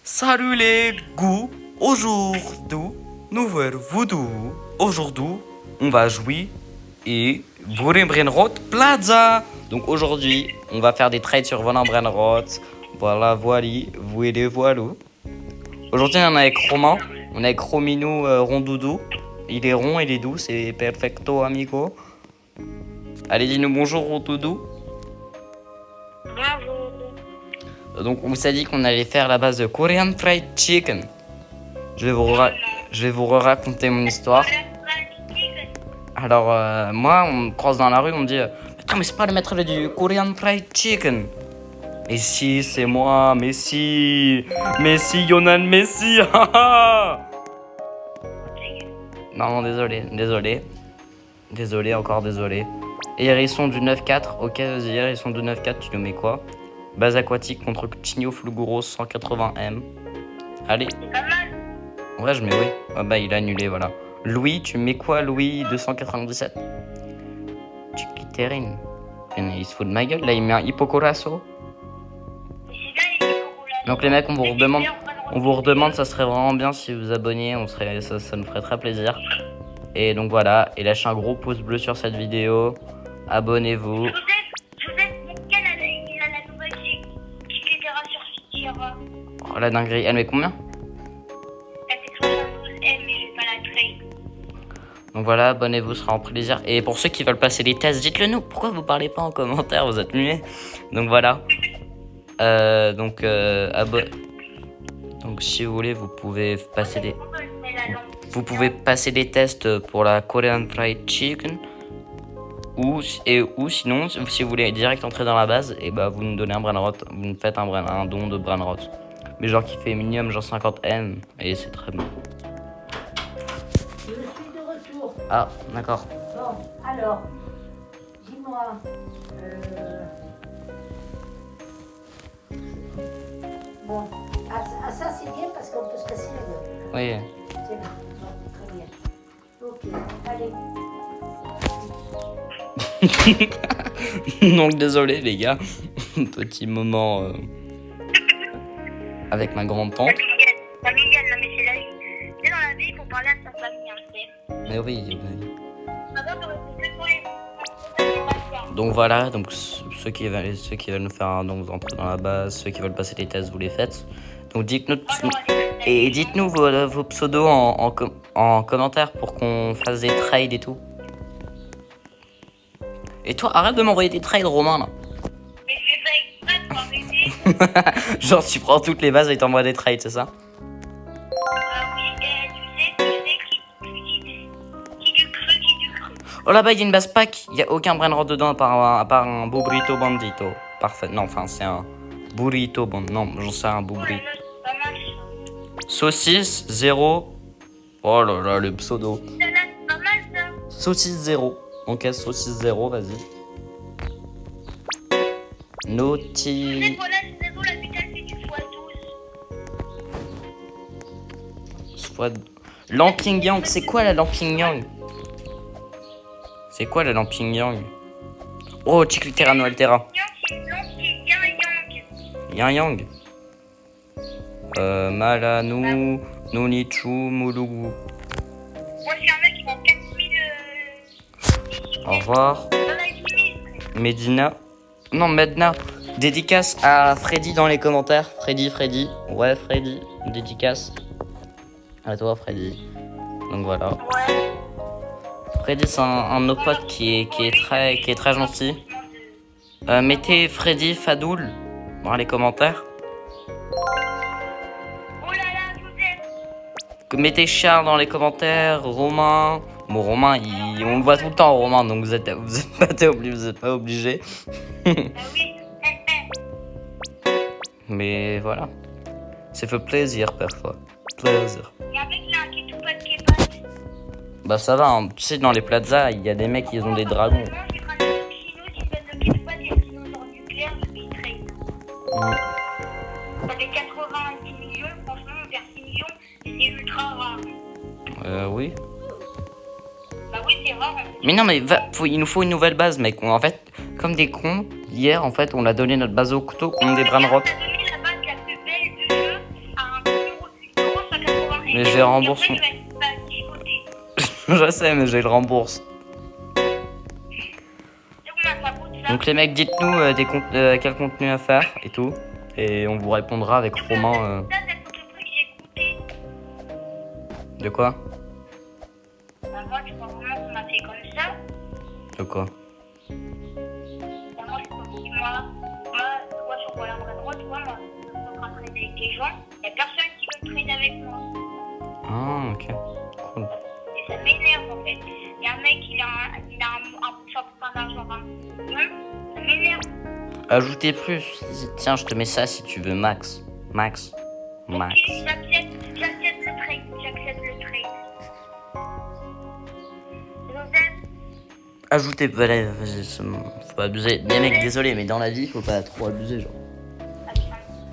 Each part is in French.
Salut les goûts. Aujourd'hui, nouvelle voodoo. Aujourd'hui, on va jouer et Brainrot Plaza. Donc aujourd'hui, on va faire des trades sur Brainrot. Voilà, voilà. Aujourd'hui, on est avec Romain. On est avec Romino Rondoudou. Il est rond, il est doux, c'est perfecto amigo. Allez, dis-nous bonjour Rondoudou. Donc on s'est dit qu'on allait faire la base de Korean Fried Chicken. Je vais vous raconter mon histoire. Alors moi, on me croise dans la rue, on me dit putain, mais c'est pas le maître du Korean Fried Chicken. Mais si, c'est moi, Messi, Yonan Messi. Non, désolé, encore désolé. Et hérisson du 9-4, ok, vas-y, hérisson du 9-4, tu nous mets quoi? Base aquatique contre Coutinho Fluguros 180M. Allez. C'est pas mal. Ouais, je mets oui. Ah bah, il a annulé, voilà. Louis, tu mets quoi, Louis 297? Tu clitérines. Il se fout de ma gueule, là, il met un Hippocorasso. Donc, les mecs, on vous redemande, ça serait vraiment bien si vous vous abonniez, ça nous ferait très plaisir. Et donc, voilà. Et lâchez un gros pouce bleu sur cette vidéo. Abonnez-vous. Oh la dinguerie, elle met combien? Elle fait 72M, mais je vais pas la trade. Donc voilà, abonnez-vous, ce sera un plaisir. Et pour ceux qui veulent passer les tests, dites-le nous. Pourquoi vous parlez pas en commentaire? Vous êtes muets. Donc voilà. Donc si vous voulez, vous pouvez passer des tests pour la Korean Fried Chicken. Ou sinon, si vous voulez direct entrer dans la base, et bah vous nous donnez un Brainrot, vous nous faites un don de Brainrot. Mais genre qui fait minimum genre 50M, et c'est très bon. Je suis de retour. Ah, d'accord. Bon, alors, dis-moi. Bon, ça c'est bien parce qu'on peut se casser la gueule. Oui. C'est bon, bon, très bien. Ok, allez. Donc désolé les gars, petit moment avec ma grande tante. Familial, non mais c'est la vie. Tu sais, dans la vie, il faut parler à sa famille, hein, tu sais. Mais oui. Maintenant, t'aurais fait que pour les... Donc voilà, donc ceux qui veulent nous faire un don, vous entrez dans la base. Ceux qui veulent passer les tests, vous les faites. Donc dites-nous vos pseudos en commentaire pour qu'on fasse des trades et tout. Et toi, arrête de m'envoyer des trades, Romain, là. Mais je fais pas exprès pour arrêter. Genre, tu prends toutes les bases et t'envoies des trades, c'est ça? Oui, tu sais qui du cru. Oh là-bas, il y a une base pack. Il n'y a aucun Brainrot dedans à part un Burrito Bandito. Parfait. Non, enfin, c'est un Burrito Bandito. Non, j'en sais un Burrito. Ouais, c'est pas mal. Saucisse 0. Oh là là, le pseudo. Ça, là, c'est pas mal, ça. Saucisse 0. Ok, saucisse 0, vas-y. Tu sais, Naughty. voilà, c'est 0, la vitale, c'est du x12. Lamping Yang, c'est quoi la Lamping Yang? C'est quoi la Lamping Yang? Oh, Chicliterano Altera. Yang, c'est une lampe qui est bien yang. Yang Yang. Malanu, Nonichu, Mulugu. Moi, je suis un mec qui vend 4000... Au revoir. Dans la 10 000. Medina. Non, Medna. Dédicace à Freddy dans les commentaires. Freddy. Ouais, Freddy. Dédicace. À toi, Freddy. Donc voilà. Ouais. Freddy, c'est un de nos potes qui est très gentil. Mettez Freddy Fadoul dans les commentaires. Oh là là, Joseph. Mettez Charles dans les commentaires. Romain. Bon, Romain, on le voit tout le temps, Romain, donc vous êtes pas obligé. Bah oui. Mais voilà. Ça fait plaisir parfois. Plaisir. Et avec là, qui est tout pas de képat. Bah ça va, hein. Tu sais, dans les plazas, il y a des mecs qui ont des dragons. Moi, j'ai pris un chino qui fait de képat et un dinosaure nucléaire depuis trade. Ça fait 90 millions, franchement, on perd 6 millions et c'est ultra rare. Oui. Bah oui, c'est rare. Mais non, mais il nous faut une nouvelle base, mec. En fait, comme des cons, hier, en fait, on a donné notre base au couteau contre des Brainrot. On a donné la base la plus belle du jeu à un Mais je les rembourse. Après, tu vas être pas chicoté. Je sais, mais je le rembourse. C'est combien ça coûte ça? Donc les mecs, dites-nous quel contenu à faire et tout. Et on vous répondra avec Romain. Ça, c'est pour le truc que j'ai écouté. De quoi? Bah, moi, tu vois vraiment qu'on a fait comme ça. De quoi? Bah, moi, je pense que moi, tu vois, sur Roland Garros, tu vois, moi, je suis en train de traîner avec des gens. Il n'y a personne qui veut traîner avec moi. Ah, ok. Cool. Et ça m'énerve en fait. Il y a un mec, il a un certain d'argent. Ça m'énerve. Ajoutez plus. Tiens, je te mets ça si tu veux, Max. Max. Max. Ok, j'accepte le trade. J'accepte le trade. Joseph, Ajoutez. Voilà, faut pas abuser. Les mecs, désolé, mais dans la vie, faut pas trop abuser, genre.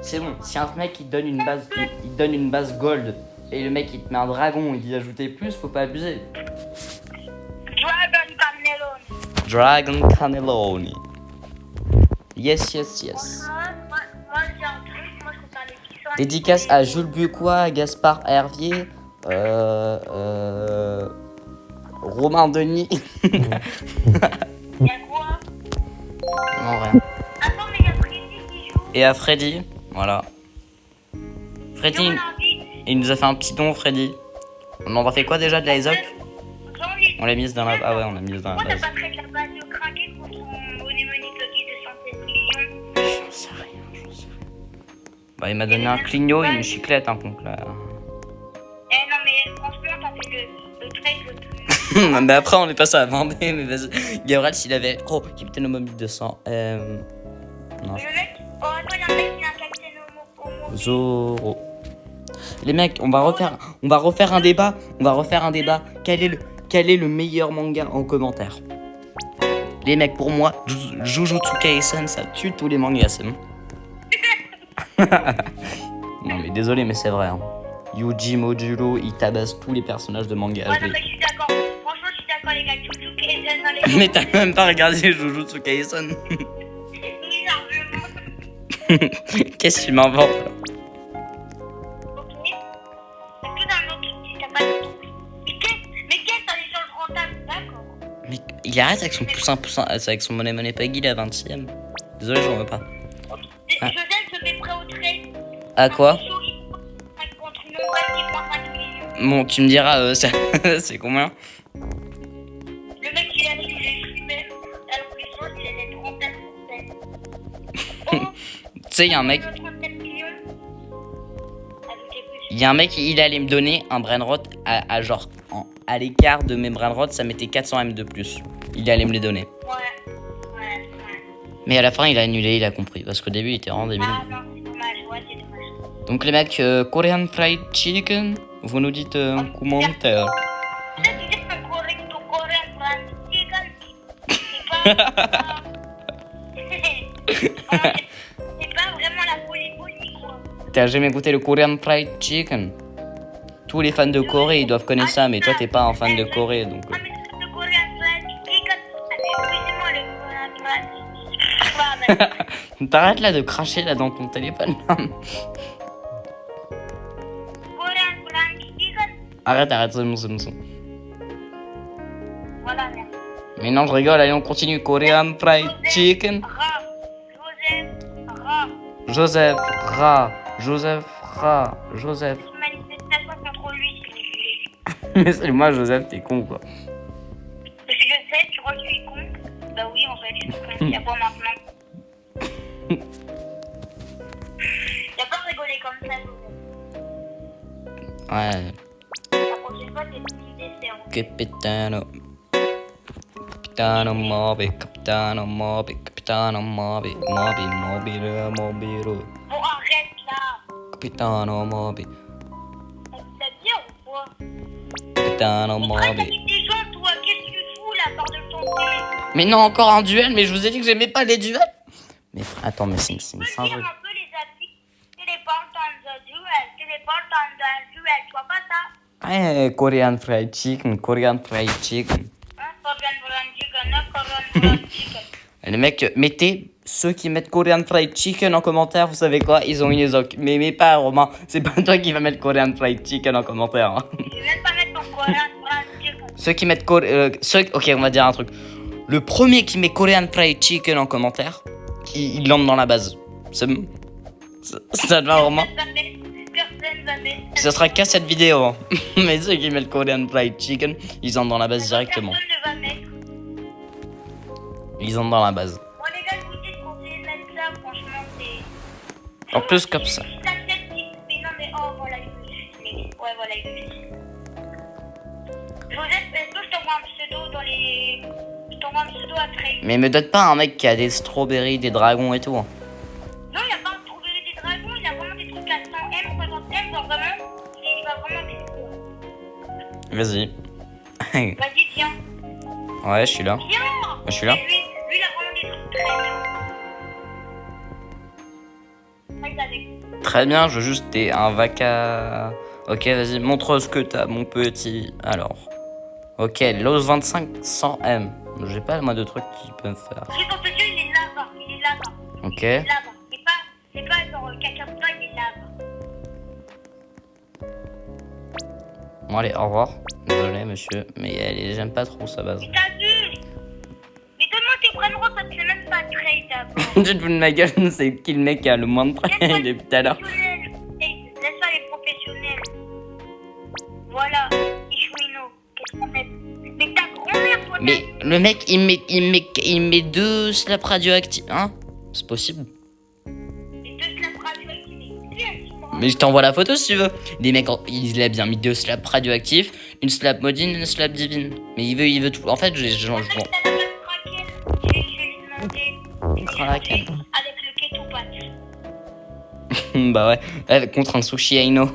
C'est bon, si un mec il te donne une base, il te donne une base gold et le mec il te met un dragon, il dit ajouter plus, faut pas abuser. Dragon Camelon. Dragon Cannelloni. Yes, yes, yes. Moi, j'ai un truc. Moi, je compare les puissants. Dédicace à Jules Bucois, Gaspard Hervier, Romain Denis. Il y a quoi? Non, rien. Attends, mais il y a Freddy qui joue. Et à Freddy, voilà. Freddy, J'en ai envie. il nous a fait un petit don, Freddy. On en a fait quoi déjà de la Isaac? J'en ai. On l'a mise dans la. Ah ouais, on l'a mise dans la Pourquoi base. t'as pas fait de la base de craquer pour ton monémonique qui est de 107 millions? J'en sais rien, j'en sais rien. Bah, il m'a donné un clignot et une chiclette, hein, donc là. Eh non, mais franchement, t'as fait le trade le plus. Mais après, on est passé à Vendée, mais vas-y. Gabriel, s'il avait. Oh, Capitaine au mobile 200. Non. Le mec, oh, attends, il y a un mec qui a un capitaine au mot. Zoro. Les mecs, on va refaire un débat. Quel est le meilleur manga en commentaire? Les mecs, pour moi, Jujutsu Kaisen, ça tue tous les mangas, c'est bon. Non mais désolé, mais c'est vrai. Hein. Yuji Mojuro, il tabasse tous les personnages de manga. Ouais, non, mais je suis d'accord. Franchement, je suis d'accord, les gars. Jujutsu Kaisen dans les. Mais t'as même pas regardé Jujutsu Kaisen. Oui, largement. Qu'est-ce que tu m'inventes? Ok. C'est tout d'un autre truc, si t'as pas d'autre truc. Mais qu'est-ce que t'as les gens rentables? D'accord. Mais il arrête avec son poussin, avec son money peggy, il est à 20ème. Désolé, j'en veux pas. Ah. Joseph se fait prêt au trade. À quoi? Contre une boîte qui prend 5 millions. Bon, tu me diras, c'est combien? Le mec, il a dit, je suis même. Alors que les choses, il est 37%. Oh, Tu sais, il y a un mec. 37 millions. Ajoutez plus. Il y a un mec, il allait me donner un brainrot à genre à l'écart de mes brainrots, ça mettait 400 M de plus. Il allait me les donner. Ouais. Mais à la fin, il a annulé, il a compris. Parce qu'au début, il était vraiment débile. Ah non, c'est dommage. Ouais, c'est dommage. Donc les mecs, Korean Fried Chicken, vous nous dites un commentaire. Là, tu dis que correct au coréen, c'est pas. C'est pas vraiment la folie, quoi. T'as jamais goûté le Korean Fried Chicken? Tous les fans de Corée, ils doivent connaître ça, mais toi, t'es pas un fan de Corée, donc... Ah, mais c'est le coréen, oui, c'est moi le coréen. T'arrêtes là de cracher là dans ton téléphone. Arrête, c'est bon. Voilà, merci. Mais non, je rigole, allez, on continue. Korean Fried Chicken. Joseph Ra. Une manifestation contre lui, si vous voulez. Mais c'est moi, Joseph, t'es con, quoi. Parce que je sais, tu crois que je suis con? Bah oui, en fait, je suis con. Y'a pas maintenant. Y'a pas rigolé comme ça, Joseph. Ouais. La prochaine fois, t'es petit dessert. Capitano Mobi. Bon, arrête là. Capitano Mobi. T'as bien ou quoi? Capitano Arrête Mobi. avec des gens, toi. Qu'est-ce que tu fous là, part de ton thé? Mais non, encore un duel, mais je vous ai dit que j'aimais pas les duels. Mais attends, mais c'est une Tu peux dire singerie. un peu les avis? Téléportant de duel. Tu vois pas ça? Ouais, Korean Fried Chicken. Hein, Korean chicken. Les mecs, mettez ceux qui mettent Korean Fried Chicken en commentaire, vous savez quoi? Ils ont une ésoc. Mais pas, Romain. C'est pas toi qui vas mettre Korean Fried Chicken en commentaire. Hein. Je vais même pas mettre ton Korean Fried Chicken. Ceux qui mettent ok, on va dire un truc. Le premier qui met Korean Fried Chicken en commentaire, il entre dans la base. Ça te va, Romain? Personne va mettre. Ça sera qu'à cette vidéo. Hein. Mais ceux qui mettent Korean Fried Chicken, ils entrent dans la base directement. Personne ne va mettre. Ils entrent dans la base. Bon les gars, je vous dis de conseiller de mettre ça, franchement c'est... En plus comme ça. Si ça te fait petit- mais non mais oh voilà, il me suit. Ouais voilà, il me suit. Joseph, est-ce que je t'envoie un pseudo dans les... Je t'envoie un pseudo à Trey. Mais me donne pas un mec qui a des strawberries, des dragons et tout. Hein. Non, il a pas trouvé des dragons, il a vraiment des trucs à 100M, 60M, genre vraiment, il va vraiment des... Vas-y. Vas-y, viens. Ouais, je suis là. Viens. Je suis là. Lui, il a vraiment des trucs très bien. Regardez. Très bien, je veux juste un vaca. Ok, vas-y, montre ce que t'as, mon petit. Alors. Ok, Los 25 100M. J'ai pas moi de trucs qui peuvent faire. J'ai ton petit, il est là-bas. Il est là-bas. Ok. Il est là-bas. C'est pas genre caca pour toi, il est là-bas. Bon, allez, au revoir. Désolé, monsieur, mais j'aime pas trop sa base. Mais t'as vu? Mais donne-moi tes prénoms, ça te fait même pas trade d'abord. Tu te fous de ma gueule, c'est qui le mec qui a le moins de traits depuis tout à l'heure. Laisse pas les professionnels. Voilà, Ishwino. Qu'est-ce qu'on met? Mais ta grand-mère, toi, Mais le mec, il met 2 slaps radioactifs. Hein? C'est possible. les deux slaps radioactifs, mais qui est-ce qui me rend- Mais je t'envoie la photo si tu veux. Les mecs, il a bien mis 2 slaps radioactifs, une slap modine, une slap divine. Mais il veut tout. En fait, En fait, t'as la balle Kraken. Je vais lui demander. Kraken. Avec le Ketupat. bah ouais, contre un sushi Aino. Un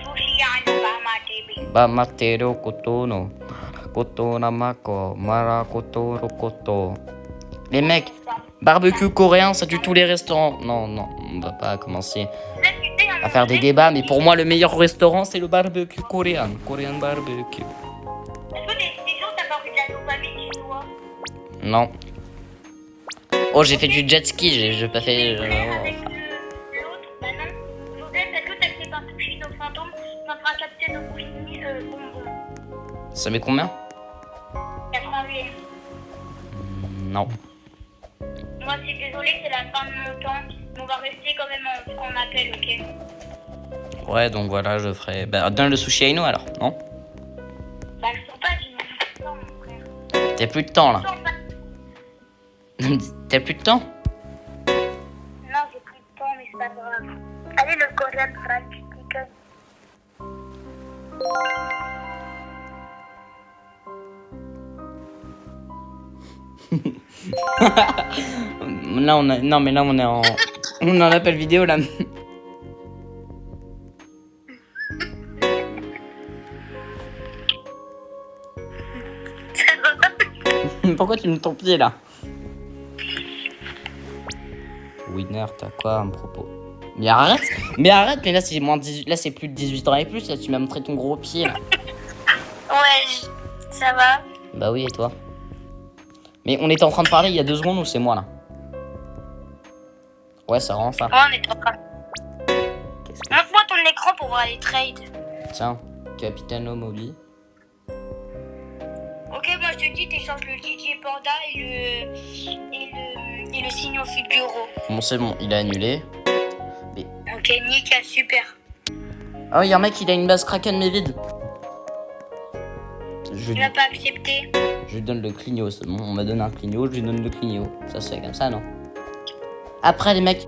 sushi à un Obama, baby. Ba matero koto no. Koto namako. Mara koto rokoto. Les mecs, barbecue coréen, ça tue tous les restaurants. Non, on va pas commencer à faire des débats, mais pour moi, le meilleur restaurant, c'est le barbecue coréen. Korean barbecue. Est-ce que des jours t'as pas envie de la dopamine chez toi? Non. Oh, j'ai fait du jet ski, j'ai pas fait. Avec l'autre, bah non. Joseph, est-ce que t'as fait un sushi nos fantômes? Ça fera capter nos bougies bonbons. Ça met combien? 88. Non. Moi, c'est désolé, c'est la fin de mon temps. On va rester quand même en appel, ok? Ouais, donc voilà, je ferai. Bah, donne le sushi Aino alors, non? Bah, je sais pas, j'ai plus de temps, mon frère. T'as plus de temps là. Non, T'as plus de temps? j'ai plus de temps, mais c'est pas grave. Allez, le Korean Fried Chicken. Là, non, mais là, on est en. On est en appel vidéo là. Pourquoi tu me ton pied là? Winner, t'as quoi à me propos? Mais arrête, mais là c'est moins de 18, là c'est plus de 18 ans et plus, là tu m'as montré ton gros pied là. Ouais, ça va. Bah oui, et toi? Mais on était en train de parler il y a 2 secondes ou c'est moi là? Ouais, ça rend ça. Ouais, on est en train. Qu'est-ce que... Montre-moi ton écran pour voir les trades. Tiens, Capitano Mobi. Ok, moi je te dis, t'échanges le DJ Panda et le Signo Figuro. Bon, c'est bon, il a annulé. Ok, nickel, super. Oh, y'a un mec, il a une base Kraken mais vide. Je Tu vas pas accepter. lui donne le clignot, c'est bon, on m'a donné un clignot, je lui donne le clignot. Ça se fait comme ça, non? Après, les mecs,